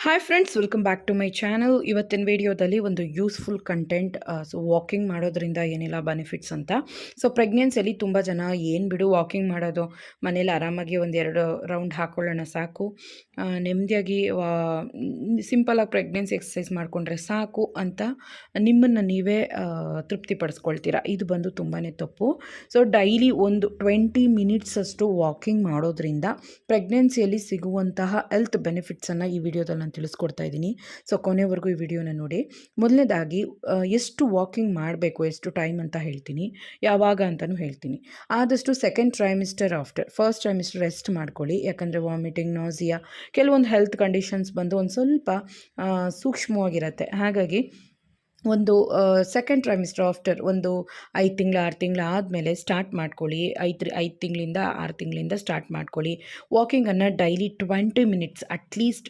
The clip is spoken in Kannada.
Hi friends, welcome back to my channel. ಇವತ್ತಿನ ವಿಡಿಯೋದಲ್ಲಿ ಒಂದು ಯೂಸ್ಫುಲ್ ಕಂಟೆಂಟ್. ಸೊ ವಾಕಿಂಗ್ ಮಾಡೋದ್ರಿಂದ ಏನೆಲ್ಲ ಬೆನಿಫಿಟ್ಸ್ ಅಂತ. ಸೊ ಪ್ರೆಗ್ನೆನ್ಸಿಯಲ್ಲಿ ತುಂಬ ಜನ ಏನು ಬಿಡು ವಾಕಿಂಗ್ ಮಾಡೋದು, ಮನೇಲಿ ಆರಾಮಾಗಿ ಒಂದೆರಡು ರೌಂಡ್ ಹಾಕ್ಕೊಳ್ಳೋಣ ಸಾಕು, ನೆಮ್ಮದಿಯಾಗಿ ಸಿಂಪಲಾಗಿ ಪ್ರೆಗ್ನೆನ್ಸಿ ಎಕ್ಸಸೈಸ್ ಮಾಡಿಕೊಂಡ್ರೆ ಸಾಕು ಅಂತ ನಿಮ್ಮನ್ನು ನೀವೇ ತೃಪ್ತಿಪಡಿಸ್ಕೊಳ್ತೀರಾ. ಇದು ಬಂದು ತುಂಬಾ ತಪ್ಪು. ಸೊ ಡೈಲಿ ಒಂದು 20 ಮಿನಿಟ್ಸ್ ಅಷ್ಟು ವಾಕಿಂಗ್ ಮಾಡೋದ್ರಿಂದ ಪ್ರೆಗ್ನೆನ್ಸಿಯಲ್ಲಿ ಸಿಗುವಂತಹ ಹೆಲ್ತ್ ಬೆನಿಫಿಟ್ಸನ್ನು ಈ ವಿಡಿಯೋದಲ್ಲಿ ನಾನು ತಿಳಿಸ್ಕೊಡ್ತಾ ಇದ್ದೀನಿ. ಸೊ ಕೊನೆವರೆಗೂ ಈ ವಿಡಿಯೋನ ನೋಡಿ. ಮೊದಲನೇದಾಗಿ ಎಷ್ಟು ವಾಕಿಂಗ್ ಮಾಡಬೇಕು, ಎಷ್ಟು ಟೈಮ್ ಅಂತ ಹೇಳ್ತೀನಿ, ಯಾವಾಗ ಅಂತಲೂ ಹೇಳ್ತೀನಿ. ಆದಷ್ಟು second trimester after first trimester rest ಮಾಡ್ಕೊಳ್ಳಿ. ಯಾಕಂದರೆ ವಾಮಿಟಿಂಗ್, ನಾಸಿಯಾ, ಕೆಲವೊಂದು ಹೆಲ್ತ್ ಕಂಡೀಷನ್ಸ್ ಬಂದು ಒಂದು ಸ್ವಲ್ಪ ಸೂಕ್ಷ್ಮವಾಗಿರುತ್ತೆ. ಹಾಗಾಗಿ ಒಂದು ಸೆಕೆಂಡ್ ಟ್ರೈಮಿಸ್ಟರ್ ಆಫ್ಟರ್ ಒಂದು 5 ತಿಂಗಳು 6 ತಿಂಗಳು ಆದಮೇಲೆ ಸ್ಟಾರ್ಟ್ ಮಾಡ್ಕೊಳ್ಳಿ. 5 ತಿಂಗಳಿಂದ 6 ತಿಂಗಳಿಂದ ಸ್ಟಾರ್ಟ್ ಮಾಡ್ಕೊಳ್ಳಿ. ವಾಕಿಂಗನ್ನು ಡೈಲಿ 20 ಮಿನಿಟ್ಸ್, ಅಟ್ಲೀಸ್ಟ್